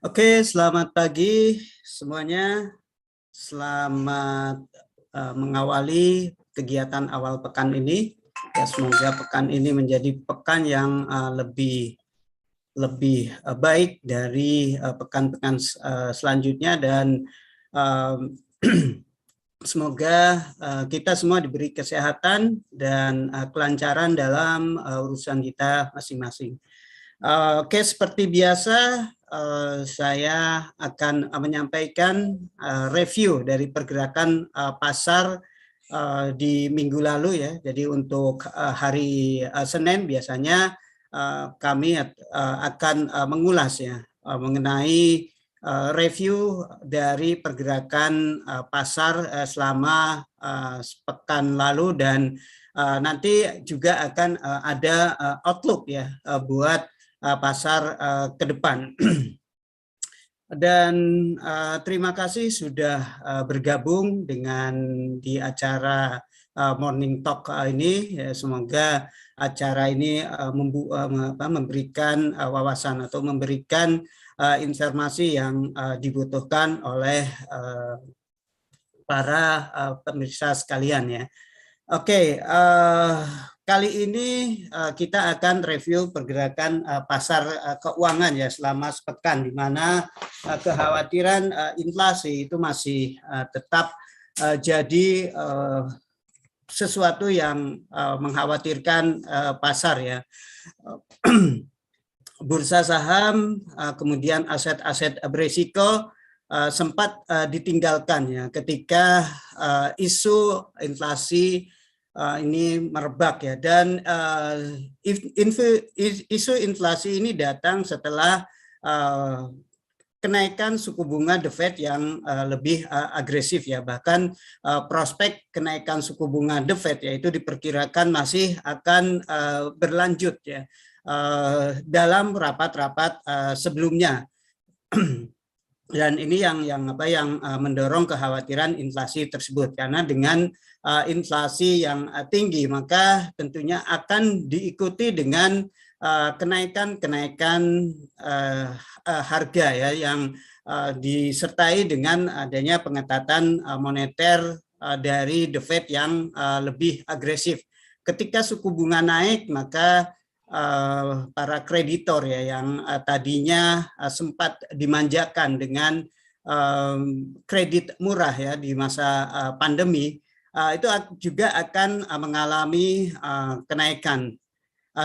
Oke, selamat pagi semuanya. Selamat mengawali kegiatan awal pekan ini. Ya, semoga pekan ini menjadi pekan yang lebih baik dari pekan-pekan selanjutnya, dan semoga kita semua diberi kesehatan dan kelancaran dalam urusan kita masing-masing. Oke, seperti biasa saya akan menyampaikan review dari pergerakan pasar di minggu lalu ya. Jadi untuk hari Senin biasanya kami akan mengulas ya mengenai review dari pergerakan pasar selama sepekan lalu, dan nanti juga akan ada outlook ya buat pasar ke depan. Dan terima kasih sudah bergabung dengan di acara Morning Talk ini. Semoga acara ini memberikan wawasan atau memberikan informasi yang dibutuhkan oleh para pemirsa sekalian ya. Oke, kali ini kita akan review pergerakan pasar keuangan ya selama sepekan, di mana kekhawatiran inflasi itu masih tetap jadi sesuatu yang mengkhawatirkan pasar ya. Bursa saham, kemudian aset-aset berisiko sempat ditinggalkan ya ketika isu inflasi ini merebak ya, dan isu inflasi ini datang setelah kenaikan suku bunga The Fed yang lebih agresif ya. Bahkan prospek kenaikan suku bunga The Fed yaitu diperkirakan masih akan berlanjut ya dalam rapat-rapat sebelumnya. Dan ini yang mendorong kekhawatiran inflasi tersebut, karena dengan inflasi yang tinggi maka tentunya akan diikuti dengan kenaikan harga ya, yang disertai dengan adanya pengetatan moneter dari The Fed yang lebih agresif. Ketika suku bunga naik, maka para kreditor ya yang tadinya sempat dimanjakan dengan kredit murah ya di masa pandemi, itu juga akan mengalami kenaikan.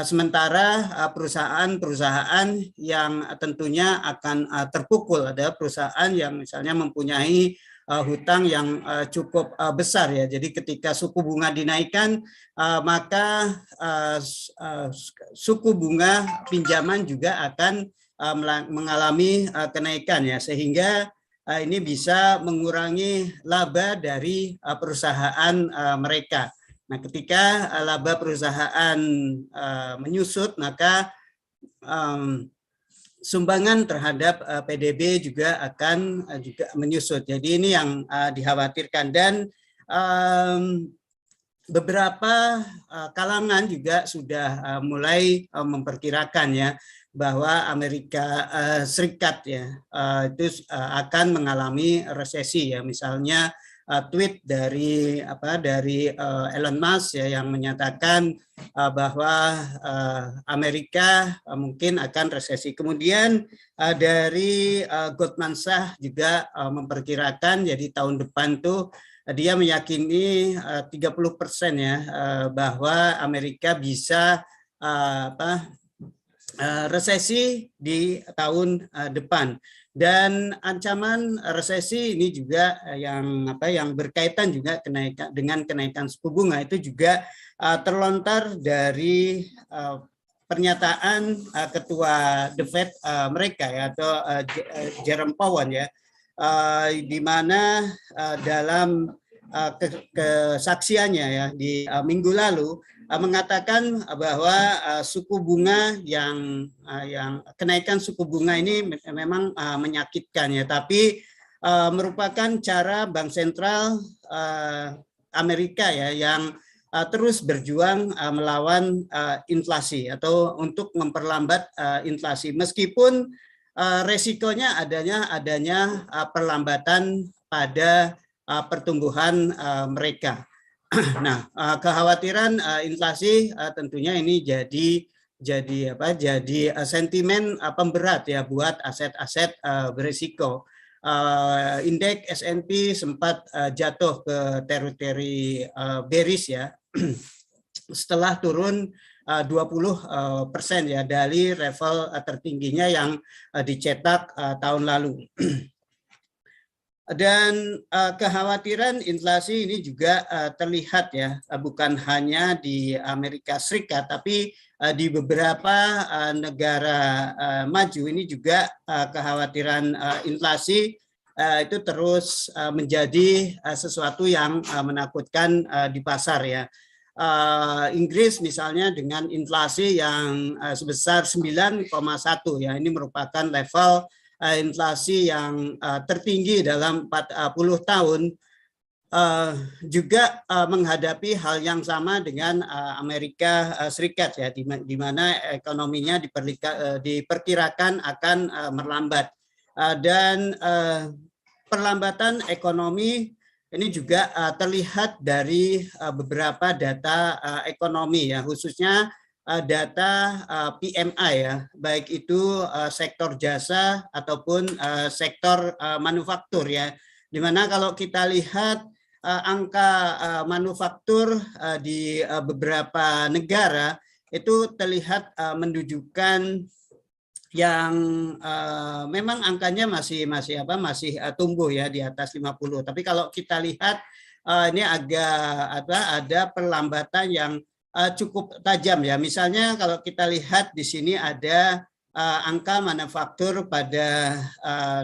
Sementara perusahaan-perusahaan yang tentunya akan terpukul, ada perusahaan yang misalnya mempunyai hutang yang cukup besar ya. Jadi ketika suku bunga dinaikkan, maka suku bunga pinjaman juga akan mengalami kenaikan ya, sehingga ini bisa mengurangi laba dari perusahaan mereka. Nah, ketika laba perusahaan menyusut, maka sumbangan terhadap PDB juga akan juga menyusut. Jadi ini yang dikhawatirkan, dan beberapa kalangan juga sudah mulai memperkirakan ya bahwa Amerika Serikat ya itu akan mengalami resesi ya. Misalnya tweet dari Elon Musk ya, yang menyatakan bahwa Amerika mungkin akan resesi. Kemudian dari Goldman Sachs juga memperkirakan jadi tahun depan tuh dia meyakini 30% ya bahwa Amerika bisa resesi di tahun depan. Dan ancaman resesi ini juga yang berkaitan juga dengan kenaikan suku bunga itu juga terlontar dari pernyataan ketua The Fed mereka ya, atau Jerome Powell ya, di mana dalam kesaksiannya ya di minggu lalu mengatakan bahwa suku bunga yang kenaikan suku bunga ini memang menyakitkan ya, tapi merupakan cara Bank Sentral Amerika ya yang terus berjuang melawan inflasi atau untuk memperlambat inflasi, meskipun resikonya adanya perlambatan pada pertumbuhan mereka. Nah, kekhawatiran inflasi tentunya ini jadi sentimen pemberat ya buat aset-aset berisiko. Indeks S&P sempat jatuh ke teritori bearish ya setelah turun 20% ya dari level tertingginya yang dicetak tahun lalu. Dan kekhawatiran inflasi ini juga terlihat ya, bukan hanya di Amerika Serikat, tapi di beberapa negara maju ini juga kekhawatiran inflasi itu terus menjadi sesuatu yang menakutkan di pasar ya. Inggris misalnya dengan inflasi yang sebesar 9,1 ya, ini merupakan level inflasi yang tertinggi dalam 40 tahun, juga menghadapi hal yang sama dengan Amerika Serikat ya, di mana ekonominya diperkirakan akan melambat, dan perlambatan ekonomi ini juga terlihat dari beberapa data ekonomi ya, khususnya data PMI ya, baik itu sektor jasa ataupun sektor manufaktur ya, di mana kalau kita lihat angka manufaktur di beberapa negara itu terlihat menunjukkan yang memang angkanya masih tumbuh ya di atas 50. Tapi kalau kita lihat ini ada perlambatan yang cukup tajam ya. Misalnya kalau kita lihat di sini ada angka manufaktur pada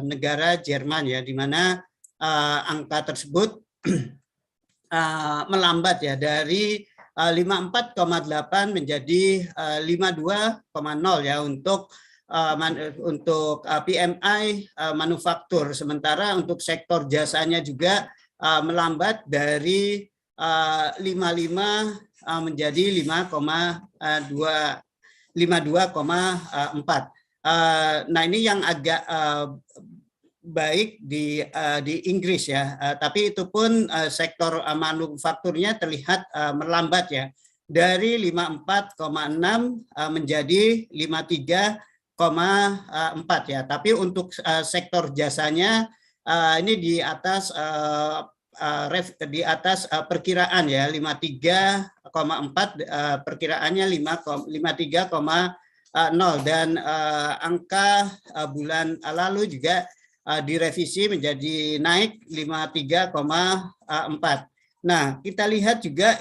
negara Jerman ya, di mana angka tersebut melambat ya dari 54,8 menjadi 52,0 ya untuk PMI manufaktur. Sementara untuk sektor jasanya juga melambat dari 55 menjadi 52,4. Nah, ini yang agak baik di Inggris ya, tapi itu pun sektor manufakturnya terlihat melambat ya, dari 54,6 menjadi 53,4 ya. Tapi untuk sektor jasanya ini di atas perkiraan ya, 53,4, perkiraannya 53,0, dan angka bulan lalu juga direvisi menjadi naik 53,4. Nah, kita lihat juga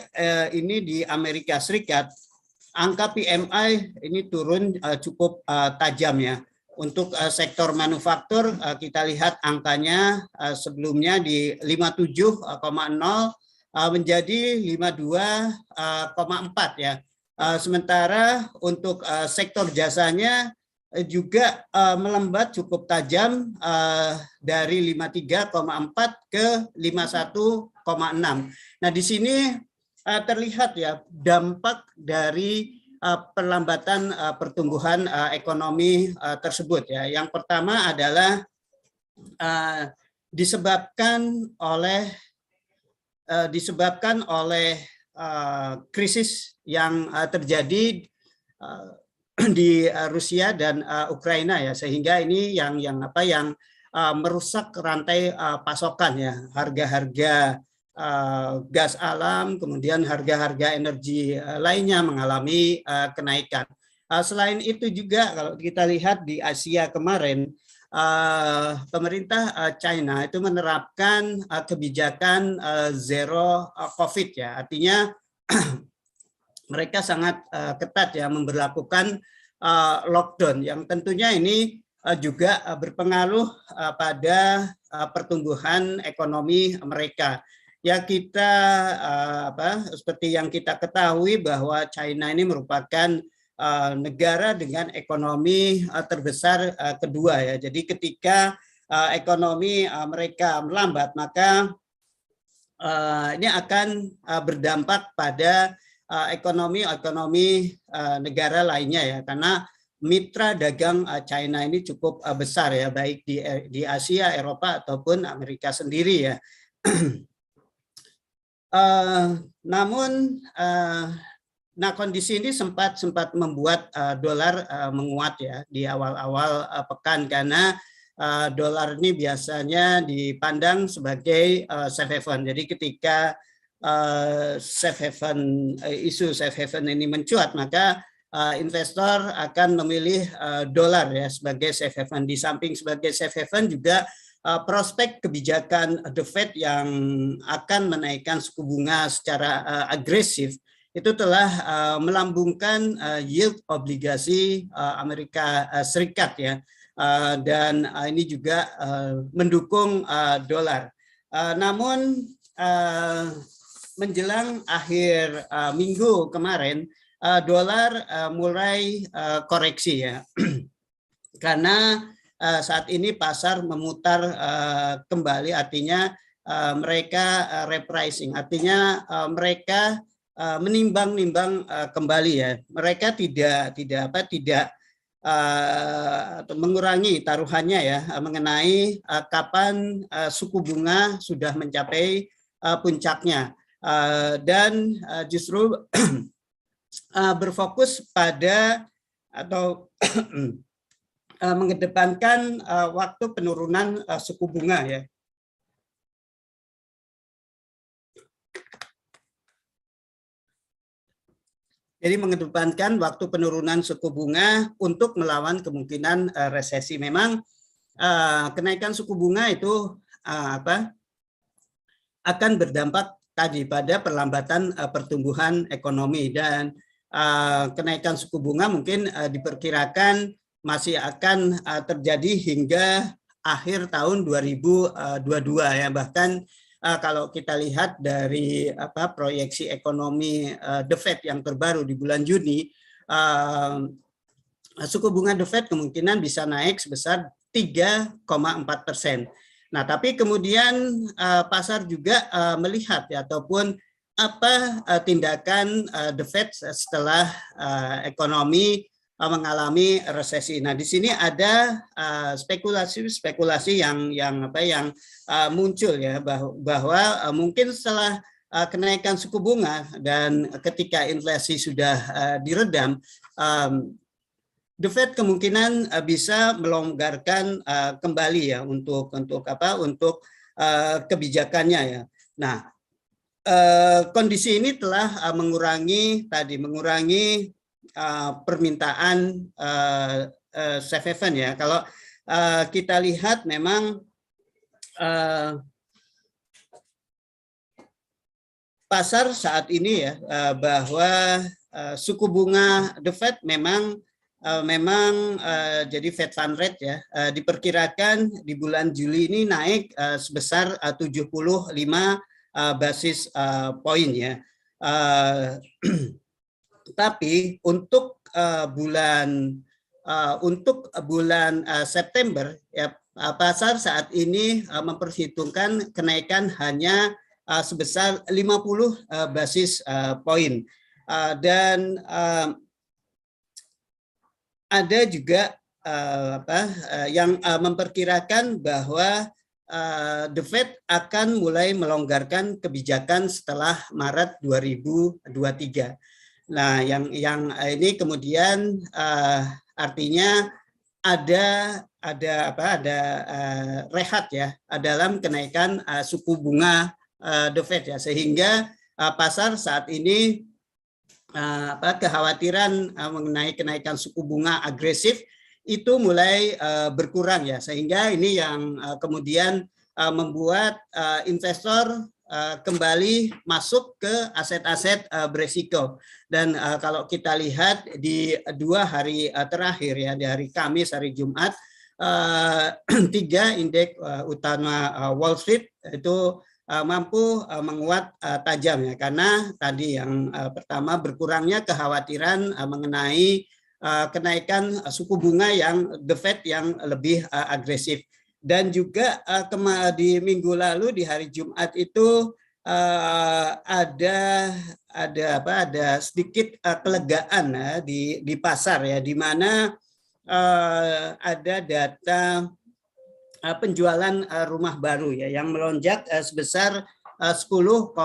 ini di Amerika Serikat, angka PMI ini turun cukup tajam ya. Untuk sektor manufaktur kita lihat angkanya sebelumnya di 57,0 menjadi 52,4 ya. Sementara untuk sektor jasanya juga melambat cukup tajam dari 53,4 ke 51,6. Nah, di sini terlihat ya dampak dari perlambatan pertumbuhan ekonomi tersebut ya. Yang pertama adalah disebabkan oleh krisis yang terjadi di Rusia dan Ukraina ya, sehingga ini yang merusak rantai pasokan ya, harga-harga gas alam, kemudian harga-harga energi lainnya mengalami kenaikan. Selain itu juga kalau kita lihat di Asia kemarin, pemerintah China itu menerapkan kebijakan zero COVID ya, artinya mereka sangat ketat ya memberlakukan lockdown yang tentunya ini juga berpengaruh pada pertumbuhan ekonomi mereka. Ya, kita seperti yang kita ketahui bahwa China ini merupakan negara dengan ekonomi terbesar kedua ya. Jadi ketika ekonomi mereka melambat, maka ini akan berdampak pada ekonomi negara lainnya ya, karena mitra dagang China ini cukup besar ya, baik di Asia, Eropa ataupun Amerika sendiri ya. Namun nah kondisi ini sempat membuat dolar menguat ya di awal-awal pekan, karena dolar ini biasanya dipandang sebagai safe haven. Jadi ketika isu safe haven ini mencuat, maka investor akan memilih dolar ya sebagai safe haven. Di samping sebagai safe haven juga prospek kebijakan The Fed yang akan menaikkan suku bunga secara agresif itu telah melambungkan yield obligasi Amerika Serikat ya, dan ini juga mendukung dolar. Namun menjelang akhir minggu kemarin, dolar mulai koreksi ya, karena saat ini pasar memutar kembali, artinya mereka repricing, artinya mereka menimbang-nimbang kembali ya. Mereka tidak mengurangi taruhannya ya mengenai kapan suku bunga sudah mencapai puncaknya, dan justru berfokus pada atau mengedepankan waktu penurunan suku bunga ya. Jadi mengedepankan waktu penurunan suku bunga untuk melawan kemungkinan resesi. Memang kenaikan suku bunga itu akan berdampak tadi pada perlambatan pertumbuhan ekonomi, dan kenaikan suku bunga mungkin diperkirakan masih akan terjadi hingga akhir tahun 2022 ya. Bahkan kalau kita lihat dari proyeksi ekonomi The Fed yang terbaru di bulan Juni, suku bunga The Fed kemungkinan bisa naik sebesar 3,4%. Nah, tapi kemudian pasar juga melihat ya, ataupun apa tindakan The Fed setelah ekonomi mengalami resesi. Nah, di sini ada spekulasi yang muncul ya, bahwa mungkin setelah kenaikan suku bunga dan ketika inflasi sudah diredam, The Fed kemungkinan bisa melonggarkan kembali ya untuk kebijakannya ya. Nah, kondisi ini telah mengurangi permintaan safe haven ya. Kalau kita lihat memang pasar saat ini ya, bahwa suku bunga The Fed memang jadi Fed Fund Rate ya, diperkirakan di bulan Juli ini naik sebesar 75 basis poin ya. Tapi untuk bulan September ya, pasar saat ini memperhitungkan kenaikan hanya sebesar 50 basis poin, dan ada juga yang memperkirakan bahwa The Fed akan mulai melonggarkan kebijakan setelah Maret 2023. Nah, yang ini kemudian artinya ada rehat ya dalam kenaikan suku bunga The Fed ya, sehingga pasar saat ini kekhawatiran mengenai kenaikan suku bunga agresif itu mulai berkurang ya, sehingga ini yang kemudian membuat investor kembali masuk ke aset-aset beresiko. Dan kalau kita lihat di 2 hari terakhir ya, di hari Kamis, hari Jumat, 3 indeks utama Wall Street itu mampu menguat tajam ya, karena tadi yang pertama berkurangnya kekhawatiran mengenai kenaikan suku bunga yang The Fed yang lebih agresif, dan juga di minggu lalu di hari Jumat itu ada sedikit kelegaan di pasar ya, di mana ada data penjualan rumah baru ya yang melonjak sebesar 10,7%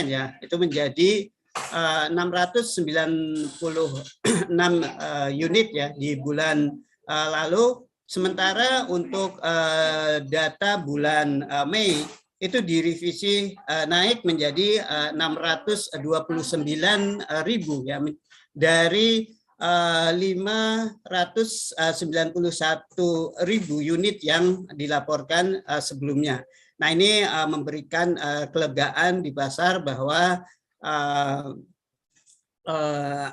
ya, itu menjadi 696 unit ya di bulan lalu. Sementara untuk data bulan Mei itu direvisi naik menjadi 629.000 ya, dari 591.000 unit yang dilaporkan sebelumnya. Nah, ini memberikan kelegaan di pasar bahwa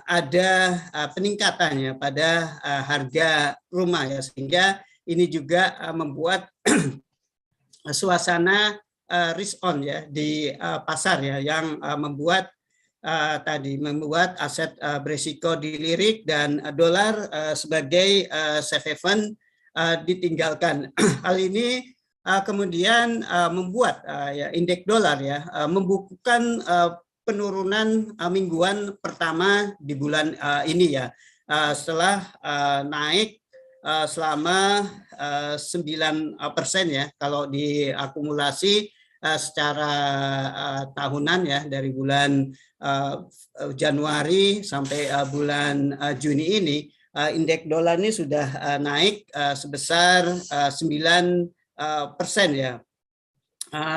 ada peningkatannya pada harga rumah ya, sehingga ini juga membuat suasana risk on ya di pasar ya, yang membuat membuat aset berisiko dilirik dan dolar sebagai safe haven ditinggalkan. Hal ini kemudian membuat ya, indeks dolar ya membukukan penurunan mingguan pertama di bulan ini ya, setelah naik selama 9% ya kalau diakumulasi secara tahunan ya, dari bulan Januari sampai bulan Juni ini, indeks dolar ini sudah naik sebesar 9% ya.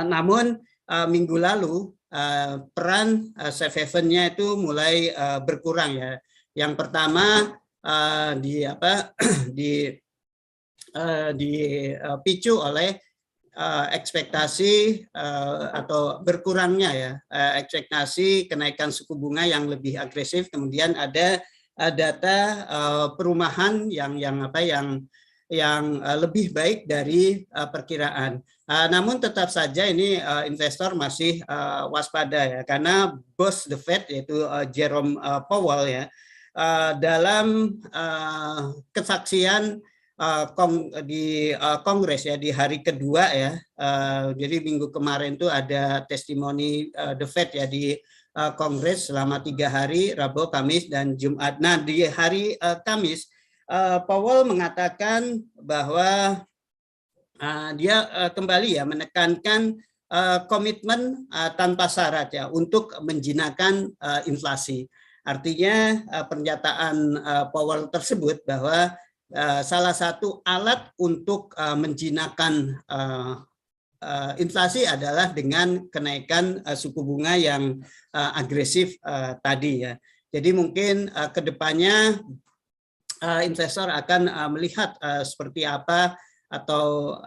Namun minggu lalu peran safe haven-nya itu mulai berkurang ya. Yang pertama dipicu oleh ekspektasi atau berkurangnya ya ekspektasi kenaikan suku bunga yang lebih agresif. Kemudian ada data perumahan yang lebih baik dari perkiraan. Namun tetap saja ini investor masih waspada ya, karena bos The Fed yaitu Jerome Powell ya, dalam kesaksian di Kongres ya di hari kedua ya, jadi minggu kemarin itu ada testimoni The Fed ya di Kongres selama 3 hari, Rabu, Kamis, dan Jumat. Nah, di hari Kamis Powell mengatakan bahwa dia kembali ya menekankan komitmen tanpa syarat ya untuk menjinakkan inflasi. Artinya pernyataan Powell tersebut bahwa salah satu alat untuk menjinakkan inflasi adalah dengan kenaikan suku bunga yang agresif tadi ya. Jadi mungkin ke depannya investor akan melihat seperti apa, atau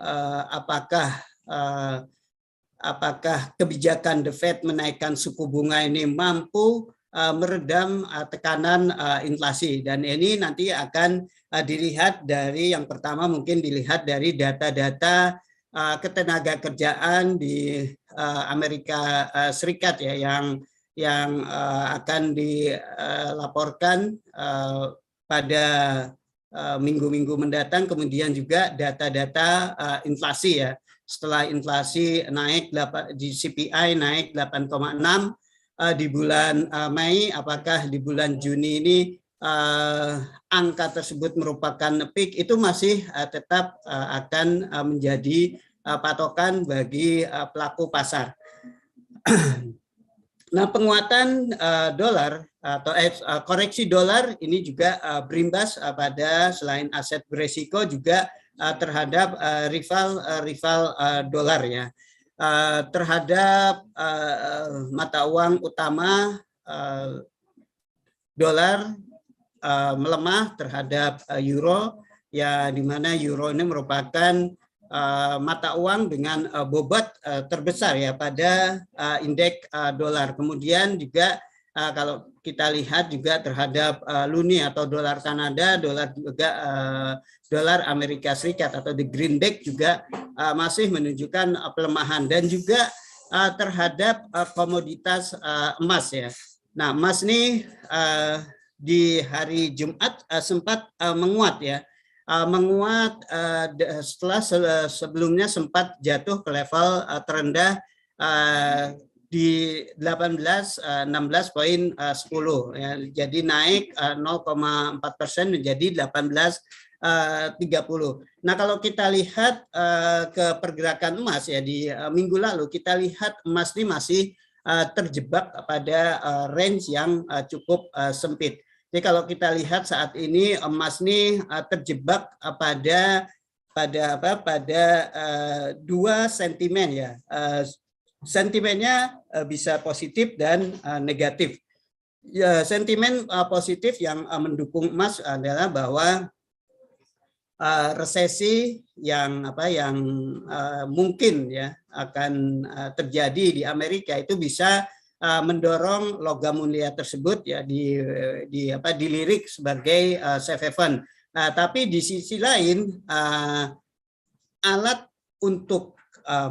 apakah kebijakan The Fed menaikkan suku bunga ini mampu meredam tekanan inflasi. Dan ini nanti akan dilihat dari, yang pertama mungkin dilihat dari data-data ketenaga kerjaan di Amerika Serikat ya, yang akan dilaporkan pada minggu-minggu mendatang. Kemudian juga data-data inflasi ya, setelah inflasi naik di CPI naik 8,6 di bulan Mei, apakah di bulan Juni ini angka tersebut merupakan peak, itu masih tetap akan menjadi patokan bagi pelaku pasar. Nah, penguatan dolar atau koreksi dolar ini juga berimbas pada, selain aset beresiko, juga terhadap rival dolar ya, terhadap mata uang utama. Dolar melemah terhadap euro ya, di mana euro ini merupakan mata uang dengan bobot terbesar ya pada indeks dolar. Kemudian juga kalau kita lihat juga terhadap luni atau dolar Kanada, dolar juga dolar Amerika Serikat atau the greenback juga masih menunjukkan pelemahan, dan juga terhadap komoditas emas ya. Nah, emas ini di hari Jumat sempat menguat ya, menguat setelah sebelumnya sempat jatuh ke level terendah di 16,10 ya, jadi naik 0,4% menjadi 18,30. Nah, kalau kita lihat ke pergerakan emas ya di minggu lalu, kita lihat emas ini masih terjebak pada range yang cukup sempit. Jadi kalau kita lihat saat ini emas ini terjebak pada dua sentimen ya. Sentimennya bisa positif dan negatif. Ya, sentimen positif yang mendukung emas adalah bahwa resesi yang mungkin ya akan terjadi di Amerika itu bisa mendorong logam mulia tersebut ya dilirik sebagai safe haven. Nah, tapi di sisi lain alat untuk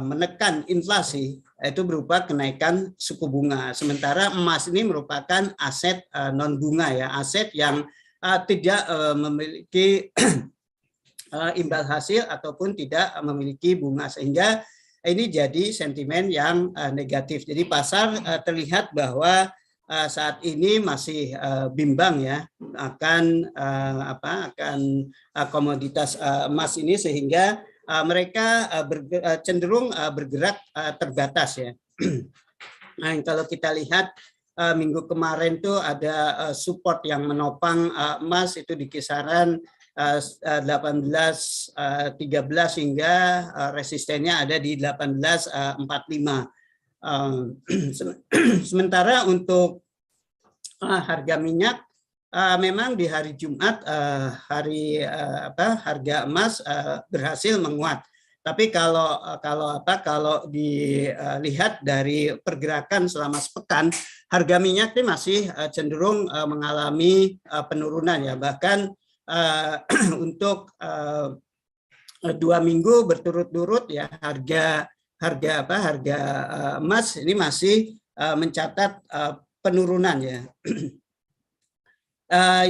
menekan inflasi itu berupa kenaikan suku bunga. Sementara emas ini merupakan aset non bunga ya, aset yang tidak memiliki imbal hasil ataupun tidak memiliki bunga, sehingga ini jadi sentimen yang negatif. Jadi pasar terlihat bahwa saat ini masih bimbang ya akan komoditas emas ini, sehingga mereka cenderung bergerak terbatas ya. Nah, kalau kita lihat minggu kemarin tuh ada support yang menopang emas itu di kisaran 18,13 hingga resistennya ada di 18,45. Sementara untuk harga minyak memang di hari Jumat harga emas berhasil menguat. Tapi kalau dilihat dari pergerakan selama sepekan, harga minyak ini masih cenderung mengalami penurunan ya. Bahkan untuk 2 minggu berturut-turut ya harga emas ini masih mencatat penurunan ya.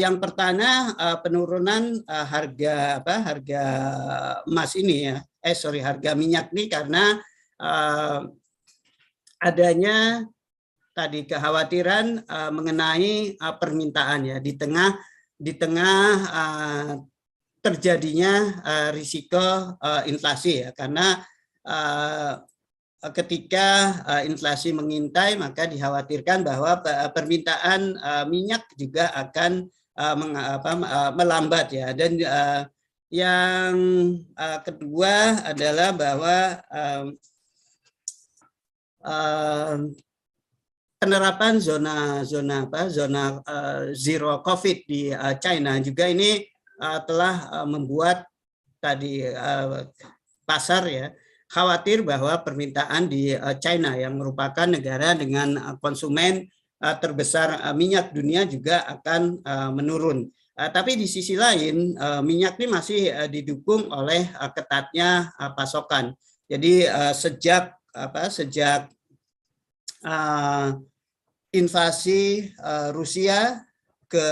Yang pertama penurunan harga emas ini ya, harga minyak ini karena adanya tadi kekhawatiran mengenai permintaan ya di tengah terjadinya risiko inflasi ya, karena ketika inflasi mengintai maka dikhawatirkan bahwa permintaan minyak juga akan melambat ya. Dan yang kedua adalah bahwa penerapan zona zero COVID di China juga ini telah membuat tadi pasar ya khawatir bahwa permintaan di China yang merupakan negara dengan konsumen terbesar minyak dunia juga akan menurun. Tapi di sisi lain minyak ini masih didukung oleh ketatnya pasokan. Jadi sejak invasi Rusia ke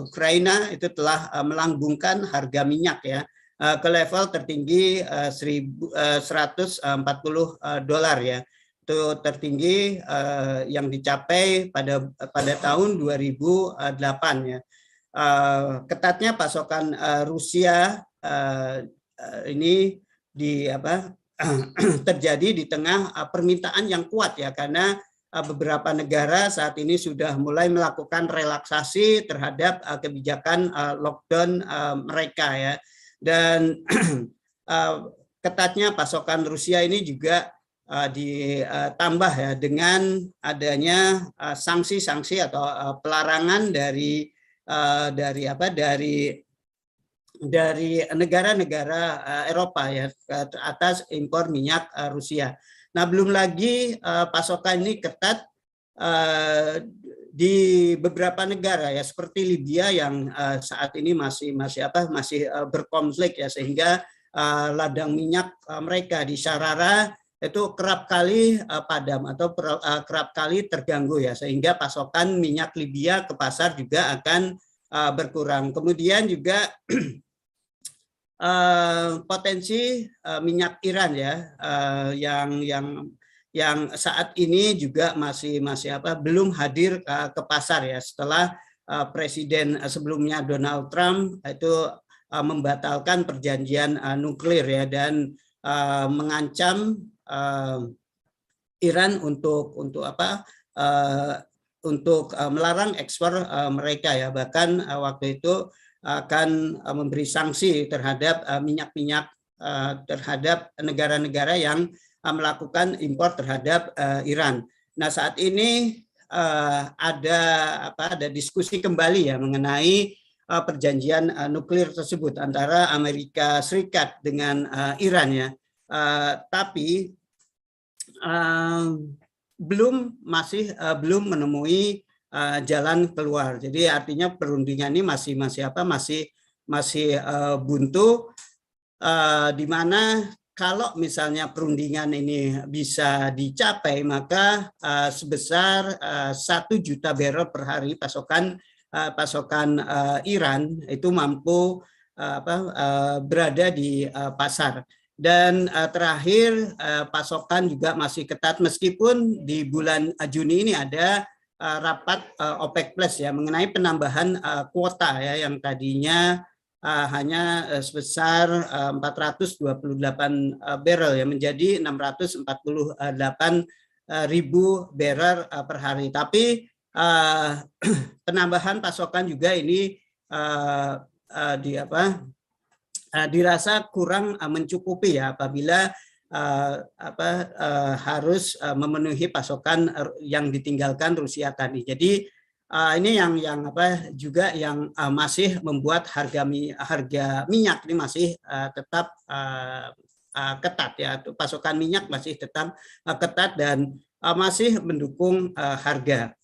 Ukraina itu telah melambungkan harga minyak ya ke level tertinggi $140 ya. Itu tertinggi yang dicapai pada tahun 2008 ya. Ketatnya pasokan Rusia ini terjadi di tengah permintaan yang kuat ya, karena beberapa negara saat ini sudah mulai melakukan relaksasi terhadap kebijakan lockdown mereka ya. Dan ketatnya pasokan Rusia ini juga ditambah ya dengan adanya sanksi-sanksi atau pelarangan dari negara-negara Eropa ya atas impor minyak Rusia. Nah, belum lagi pasokan ini ketat di beberapa negara ya seperti Libya yang saat ini masih berkonflik ya, sehingga ladang minyak mereka di Sharara itu kerap kali padam atau kerap kali terganggu ya, sehingga pasokan minyak Libya ke pasar juga akan berkurang. Kemudian juga potensi minyak Iran ya yang saat ini juga masih belum hadir ke pasar ya, setelah presiden sebelumnya Donald Trump itu membatalkan perjanjian nuklir ya, dan mengancam Iran untuk melarang ekspor mereka ya, bahkan waktu itu akan memberi sanksi terhadap minyak-minyak terhadap negara-negara yang melakukan impor terhadap Iran. Nah, saat ini ada diskusi kembali ya mengenai perjanjian nuklir tersebut antara Amerika Serikat dengan Iran ya. Tapi belum menemui jalan keluar. Jadi artinya perundingan ini masih buntu, di mana kalau misalnya perundingan ini bisa dicapai, maka sebesar 1 juta barrel per hari pasokan Iran itu mampu berada di pasar. Dan terakhir pasokan juga masih ketat, meskipun di bulan Juni ini ada rapat OPEC Plus ya mengenai penambahan kuota ya, yang tadinya hanya sebesar 428 barrel ya menjadi 648 ribu barrel per hari. Tapi penambahan pasokan juga ini dirasa kurang mencukupi ya, apabila harus memenuhi pasokan yang ditinggalkan Rusia tadi. Jadi ini yang juga yang masih membuat harga minyak ini masih tetap ketat ya, pasokan minyak masih tetap ketat dan masih mendukung harga.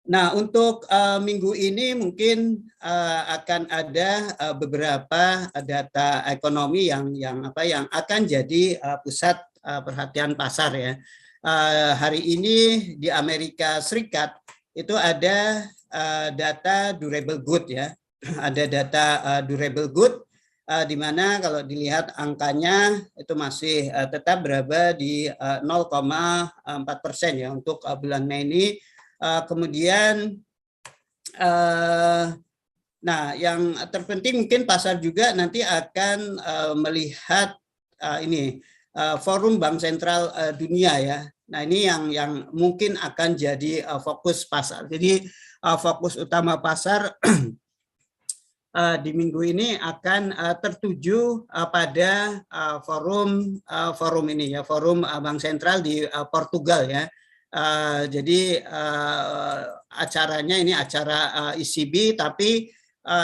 Nah, untuk minggu ini mungkin akan ada beberapa data ekonomi yang akan jadi pusat perhatian pasar ya. Hari ini di Amerika Serikat itu ada data durable good ya. Ada data durable good di mana kalau dilihat angkanya itu masih tetap berada di 0,4% ya untuk bulan Mei ini. Kemudian nah, yang terpenting mungkin pasar juga nanti akan melihat ini forum Bank Sentral Dunia ya. Nah, ini yang mungkin akan jadi fokus pasar. Jadi fokus utama pasar di minggu ini akan tertuju pada forum ini ya, forum Bank Sentral di Portugal ya. Jadi acaranya ini acara ECB, tapi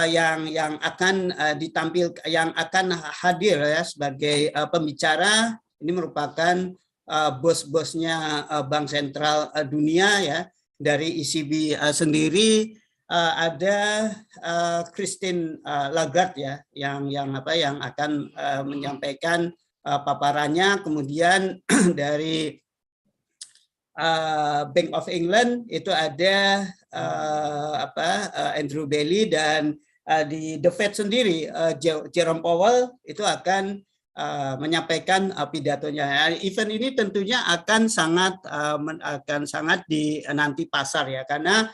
yang akan ditampilkan, yang akan hadir ya sebagai pembicara ini merupakan bos-bosnya Bank Sentral Dunia ya. Dari ECB sendiri ada Christine Lagarde ya, yang akan menyampaikan paparannya. Kemudian dari Bank of England itu ada Andrew Bailey, dan di The Fed sendiri Jerome Powell itu akan menyampaikan pidatonya. Event ini tentunya akan sangat dinanti pasar ya, karena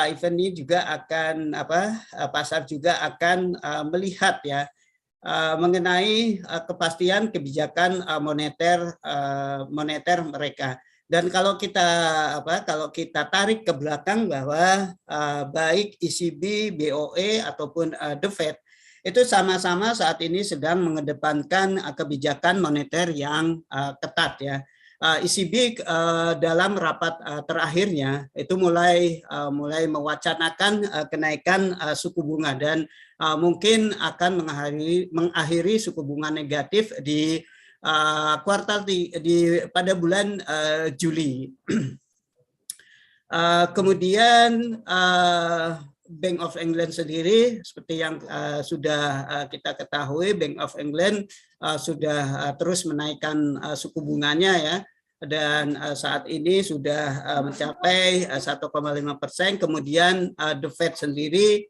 event ini juga akan pasar juga akan melihat ya mengenai kepastian kebijakan moneter mereka. Dan kalau kita tarik ke belakang bahwa baik ECB, BOE ataupun The Fed itu sama-sama saat ini sedang mengedepankan kebijakan moneter yang ketat ya. ECB dalam rapat terakhirnya itu mulai mewacanakan kenaikan suku bunga, dan mungkin akan mengakhiri suku bunga negatif di kuartal pada bulan Juli. Kemudian Bank of England sendiri, seperti yang sudah kita ketahui, Bank of England sudah terus menaikkan suku bunganya ya, dan saat ini sudah mencapai 1,5%. Kemudian The Fed sendiri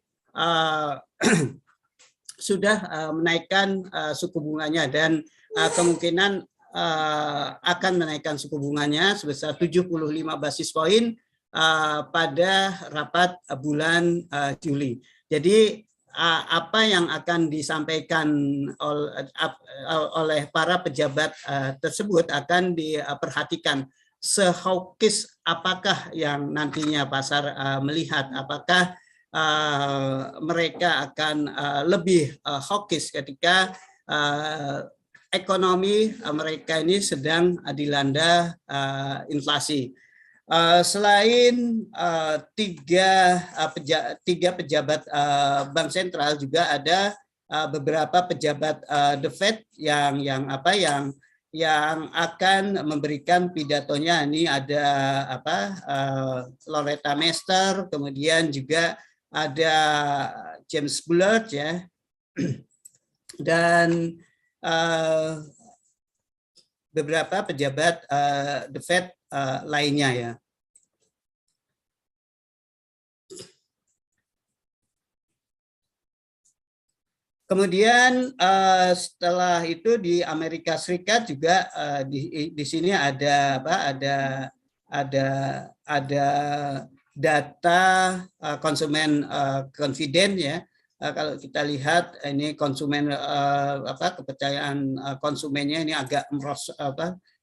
sudah menaikkan suku bunganya, dan kemungkinan akan menaikkan suku bunganya sebesar 75 basis poin pada rapat bulan Juli. Jadi apa yang akan disampaikan oleh para pejabat tersebut akan diperhatikan. Se-hawkish apakah yang nantinya pasar melihat, apakah mereka akan lebih hawkish ketika ekonomi mereka ini sedang dilanda inflasi. Selain tiga pejabat bank sentral, juga ada beberapa pejabat The Fed yang akan memberikan pidatonya. Ini ada Loretta Mester, kemudian juga ada James Bullard ya, dan beberapa pejabat The Fed lainnya ya. Kemudian setelah itu di Amerika Serikat juga di sini ada data konsumen confident ya. Kalau kita lihat ini konsumen kepercayaan konsumennya ini agak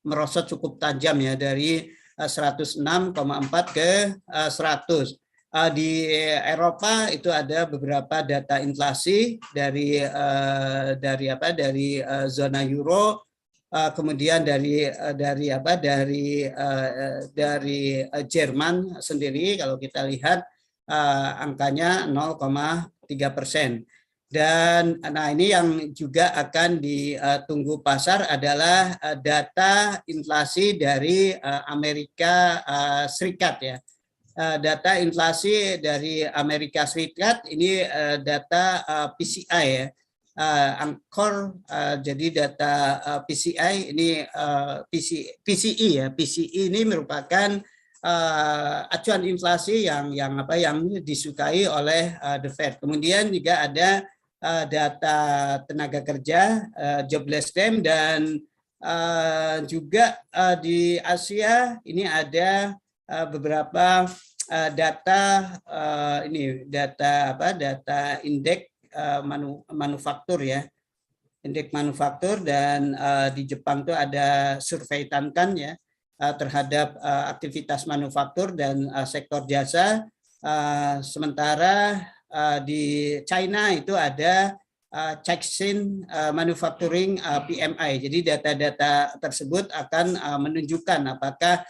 merosot cukup tajam ya, dari 106,4 ke 100. Di Eropa itu ada beberapa data inflasi dari zona euro, kemudian dari Jerman sendiri. Kalau kita lihat angkanya 0,3%. Dan nah ini yang juga akan ditunggu pasar adalah data inflasi dari Amerika Serikat ya. Data inflasi dari Amerika Serikat ini data PCI ya, angkor. Jadi data PCI ini PCE ya. PCE ini merupakan acuan inflasi yang disukai oleh The Fed. Kemudian juga ada data tenaga kerja, jobless claim, dan juga di Asia ini ada beberapa data data indeks manufaktur ya, indeks manufaktur. Dan di Jepang itu ada survei Tankan ya terhadap aktivitas manufaktur dan sektor jasa. Sementara di China itu ada Caixin Manufacturing PMI. Jadi data-data tersebut akan menunjukkan apakah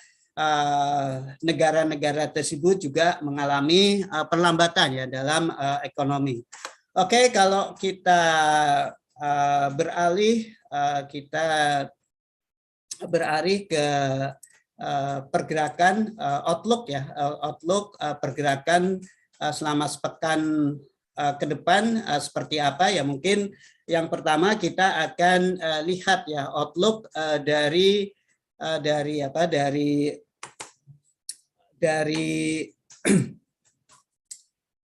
negara-negara tersebut juga mengalami perlambatan ya dalam ekonomi. Oke, kalau kita beralih ke pergerakan outlook ya, pergerakan selama sepekan ke depan seperti apa ya. Mungkin yang pertama kita akan lihat ya outlook dari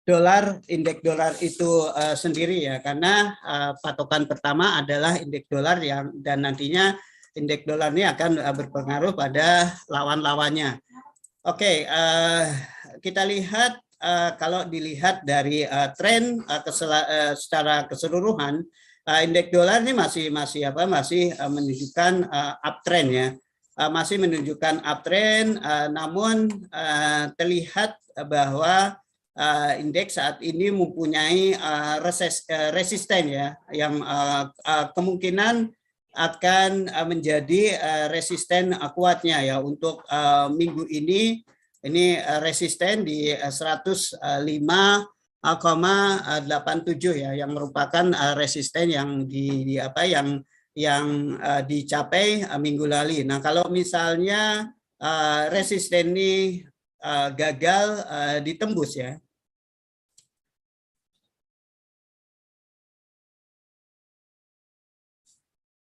dolar, indeks dolar itu sendiri ya, karena patokan pertama adalah indeks dolar dan nantinya indeks dolar ini akan berpengaruh pada lawan-lawannya. Oke, kita lihat kalau dilihat dari tren secara keseluruhan, indeks dolar ini masih menunjukkan uptrend ya. Masih menunjukkan uptrend, namun terlihat bahwa indeks saat ini mempunyai resisten ya, yang kemungkinan akan menjadi resisten kuatnya ya untuk minggu ini. Ini resisten di 105,87 ya, yang merupakan resisten yang dicapai minggu lalu. Nah, kalau misalnya resisten ini gagal ditembus ya,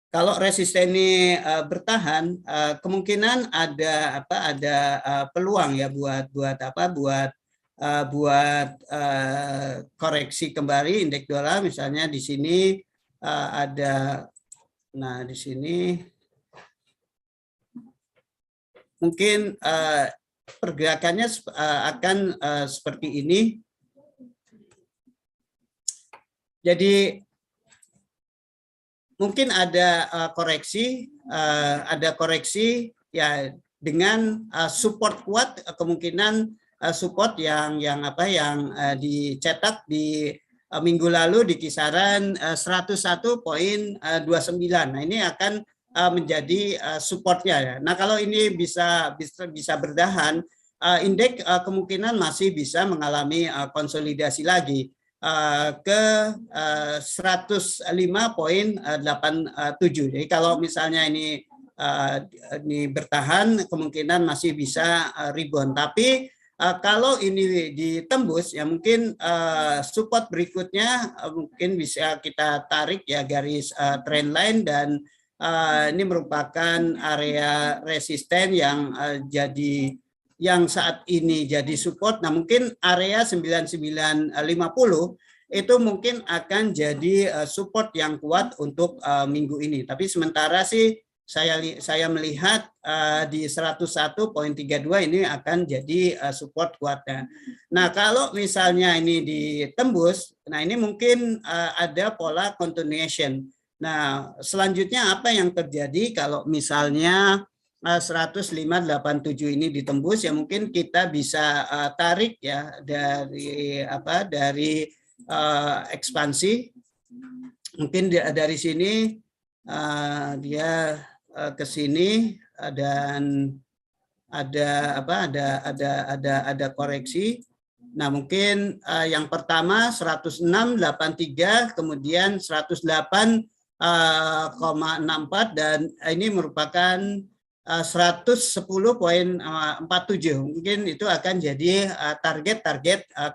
kalau resisten ini bertahan, kemungkinan ada peluang ya buat koreksi kembali indeks dolar. Misalnya di sini ada, nah di sini mungkin pergerakannya akan seperti ini. Jadi mungkin ada koreksi ya dengan support kuat, kemungkinan support yang dicetak di minggu lalu di kisaran 101.29. Nah, ini akan menjadi supportnya ya. Nah, kalau ini bisa bertahan, indeks kemungkinan masih bisa mengalami konsolidasi lagi ke 105.87. Jadi kalau misalnya ini bertahan, kemungkinan masih bisa rebound. Tapi kalau ini ditembus, ya mungkin support berikutnya mungkin bisa kita tarik ya garis trend line, dan ini merupakan area resisten yang yang saat ini jadi support. Nah, mungkin area 9950 itu mungkin akan jadi support yang kuat untuk minggu ini. Tapi sementara sih saya melihat di 101.32 ini akan jadi support kuatnya. Nah, kalau misalnya ini ditembus, nah ini mungkin ada pola continuation. Nah, selanjutnya apa yang terjadi kalau misalnya 105.87 ini ditembus, ya mungkin kita bisa tarik ya dari ekspansi. Mungkin dari sini dia ke sini, dan ada koreksi. Nah, mungkin yang pertama 106.83, kemudian 108,64, dan ini merupakan 110.47. Mungkin itu akan jadi target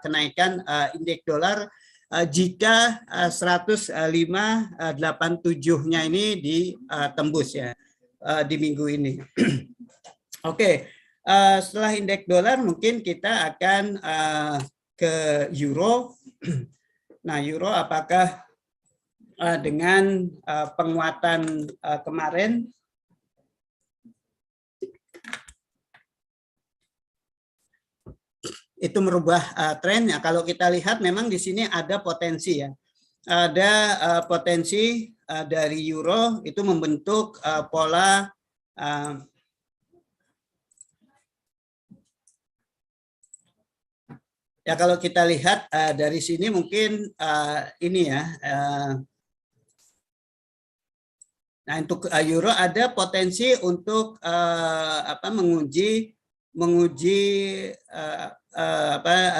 kenaikan indeks dolar jika 105.87-nya ini ditembus ya di minggu ini. Oke, setelah indeks dolar mungkin kita akan ke euro. Nah, euro apakah dengan penguatan kemarin itu merubah trennya? Kalau kita lihat memang di sini ada potensi ya. Ada potensi dari euro itu membentuk pola ya, kalau kita lihat dari sini mungkin ini ya. Nah, untuk euro ada potensi untuk menguji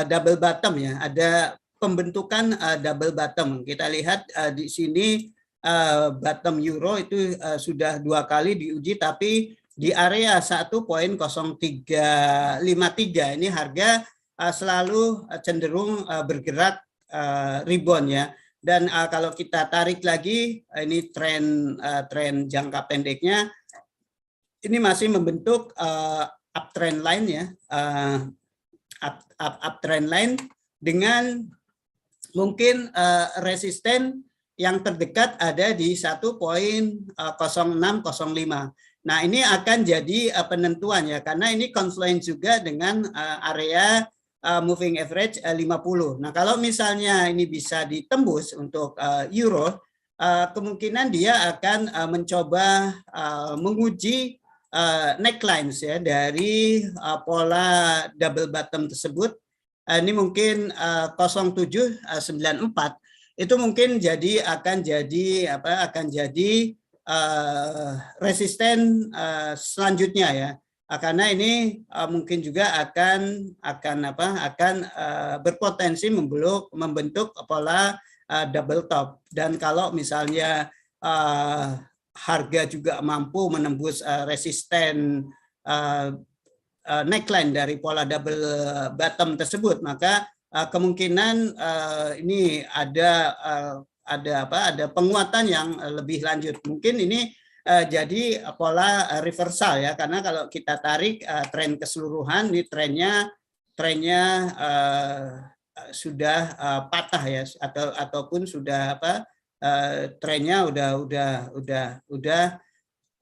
double bottom ya. Ada pembentukan double bottom. Kita lihat di sini bottom euro itu sudah 2 kali diuji, tapi di area 1.0353 ini harga selalu cenderung bergerak rebound ya. Dan kalau kita tarik lagi, ini tren jangka pendeknya, ini masih membentuk uptrend line ya, uptrend line dengan mungkin resisten yang terdekat ada di 1.0605. Nah, ini akan jadi penentuan ya, karena ini confluence juga dengan area moving average 50. Nah, kalau misalnya ini bisa ditembus untuk euro, kemungkinan dia akan mencoba menguji necklines ya dari pola double bottom tersebut. Ini mungkin 0794 itu mungkin akan jadi resisten selanjutnya ya. Karena ini mungkin juga akan berpotensi membentuk pola double top. Dan kalau misalnya harga juga mampu menembus resisten neckline dari pola double bottom tersebut, maka kemungkinan ini ada penguatan yang lebih lanjut. Mungkin ini jadi pola reversal ya, karena kalau kita tarik tren keseluruhan, ini trennya sudah patah ya, ataupun sudah trennya udah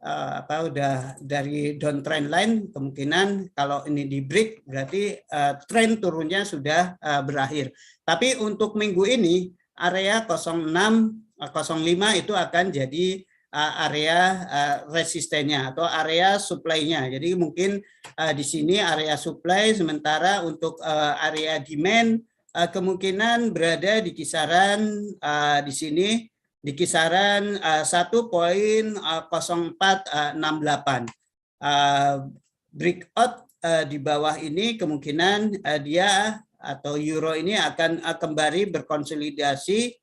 udah dari downtrend line, kemungkinan kalau ini di break berarti tren turunnya sudah berakhir. Tapi untuk minggu ini area 0605 itu akan jadi area resistennya atau area supply-nya. Jadi mungkin di sini area supply, sementara untuk area demand kemungkinan berada di kisaran di sini di kisaran 1.0468. Breakout di bawah ini kemungkinan dia atau euro ini akan kembali berkonsolidasi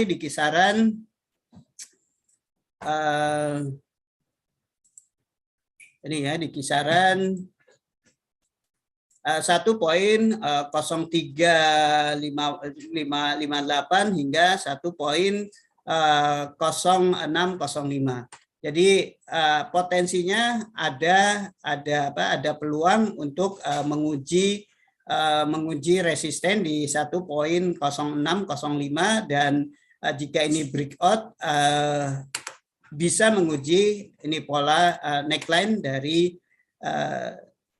di kisaran ini ya, di kisaran 1.03558 hingga 1.0605. Jadi potensinya ada peluang untuk menguji resisten di 1.0605, dan jika ini breakout bisa menguji ini pola neckline dari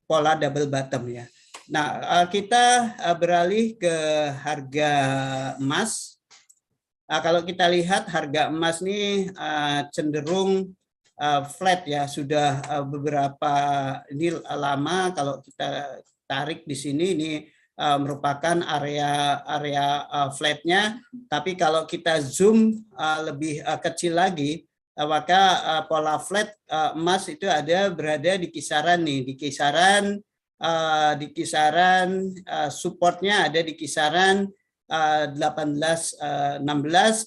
pola double bottom ya. Nah, kita beralih ke harga emas. Kalau kita lihat harga emas ini cenderung flat ya, sudah beberapa ini lama. Kalau kita tarik di sini ini merupakan area flatnya. Tapi kalau kita zoom lebih kecil lagi, maka pola flat emas itu berada di kisaran nih, di kisaran supportnya ada di kisaran 1816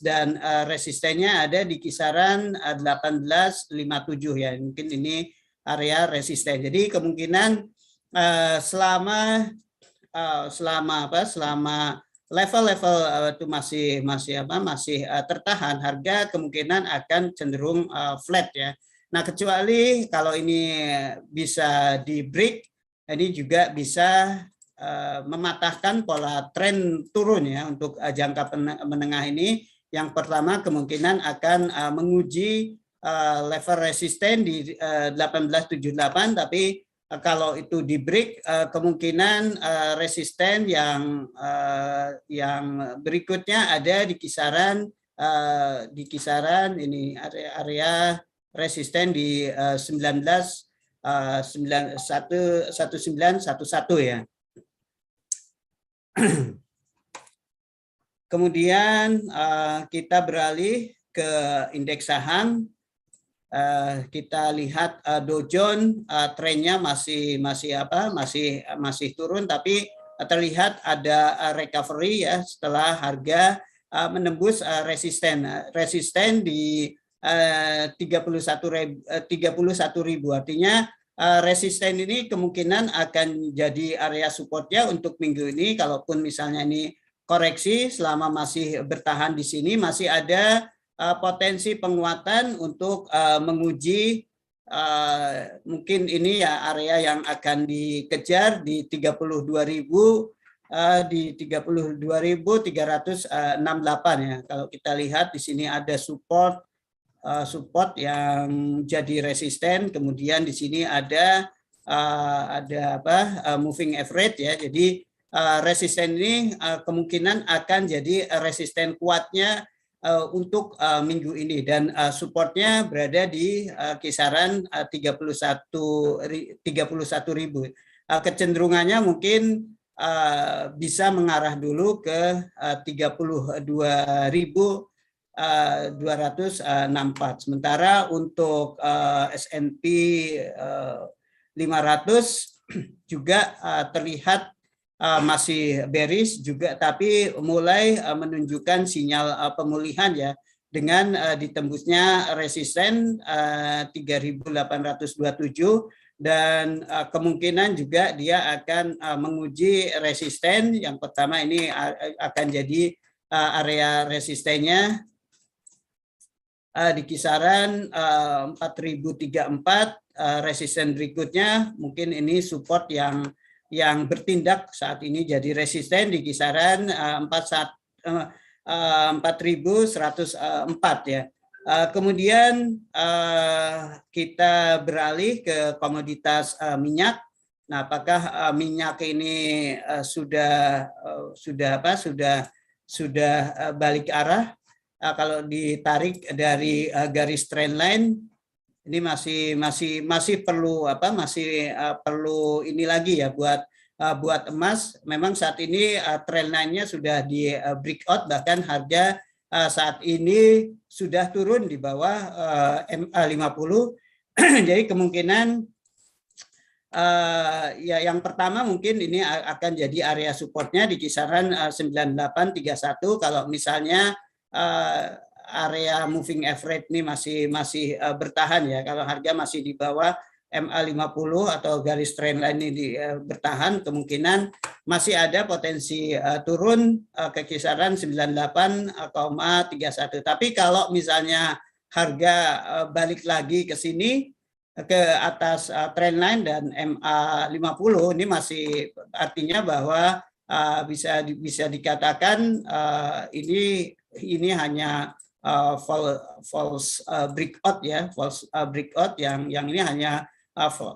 dan resistennya ada di kisaran 1857 ya. Mungkin ini area resisten. Jadi kemungkinan selama level-level itu masih tertahan, harga kemungkinan akan cenderung flat ya. Nah, kecuali kalau ini bisa di break, ini juga bisa mematahkan pola tren turun ya untuk jangka menengah ini. Yang pertama kemungkinan akan menguji level resisten di 1878, tapi kalau itu di break kemungkinan resisten yang berikutnya ada di kisaran ini area resisten di 1911 ya. Kemudian kita beralih ke indeks saham. Kita lihat Dow Jones trennya masih turun, tapi terlihat ada recovery ya setelah harga menembus resisten di 31.000. Artinya resisten ini kemungkinan akan jadi area supportnya untuk minggu ini. Kalaupun misalnya ini koreksi, selama masih bertahan di sini masih ada potensi penguatan untuk menguji mungkin ini ya area yang akan dikejar di 32.000 di 32.368 ya. Kalau kita lihat di sini ada support yang jadi resisten, kemudian di sini ada moving average ya. Jadi resisten ini kemungkinan akan jadi resisten kuatnya untuk minggu ini, dan supportnya berada di kisaran 31.000. Kecenderungannya mungkin bisa mengarah dulu ke 32.264. Sementara untuk S&P 500 juga terlihat masih bearish juga, tapi mulai menunjukkan sinyal pemulihan ya, dengan ditembusnya resisten 3.827, dan kemungkinan juga dia akan menguji resisten. Yang pertama ini akan jadi area resistennya di kisaran 4.034. Resisten berikutnya mungkin ini support yang bertindak saat ini jadi resisten di kisaran 4.104 ya. Kemudian kita beralih ke komoditas minyak. Nah, apakah minyak ini sudah balik arah? Kalau ditarik dari garis trendline, ini masih perlu ini lagi ya buat emas. Memang saat ini trendline-nya sudah di breakout, bahkan harga saat ini sudah turun di bawah MA50. Jadi kemungkinan ya yang pertama mungkin ini akan jadi area supportnya di kisaran 9831. Kalau misalnya area moving average ini masih bertahan ya. Kalau harga masih di bawah MA50 atau garis trendline ini bertahan, kemungkinan masih ada potensi turun ke kisaran 98,31. Tapi kalau misalnya harga balik lagi ke sini ke atas trendline dan MA50, ini masih artinya bahwa bisa dikatakan ini hanya false breakout ya, false breakout yang ini hanya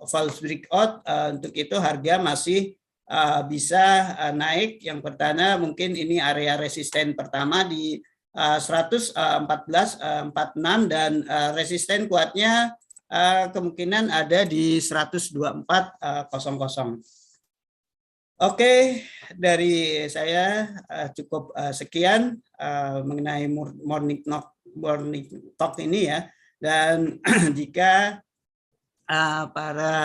false breakout. Untuk itu harga masih bisa naik. Yang pertama mungkin ini area resisten pertama di 114.46 dan resisten kuatnya kemungkinan ada di 124.00. Oke, dari saya cukup sekian mengenai morning talk ini ya. Dan jika para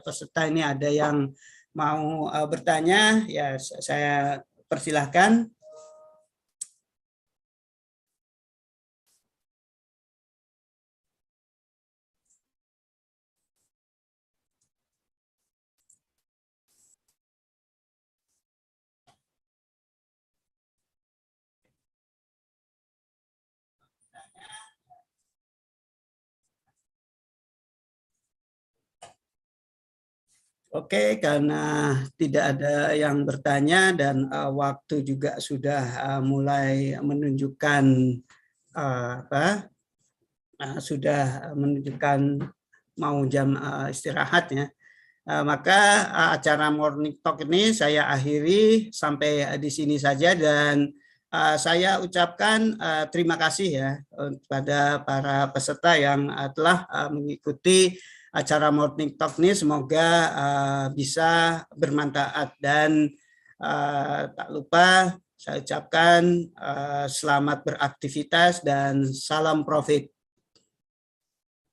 peserta ini ada yang mau bertanya, ya saya persilahkan. Oke, karena tidak ada yang bertanya dan waktu juga sudah mulai menunjukkan sudah menunjukkan mau jam istirahat ya. Maka acara Morning Talk ini saya akhiri sampai di sini saja, dan saya ucapkan terima kasih ya kepada para peserta yang telah mengikuti acara Morning Talk ini. Semoga bisa bermanfaat, dan tak lupa saya ucapkan selamat beraktivitas dan salam profit.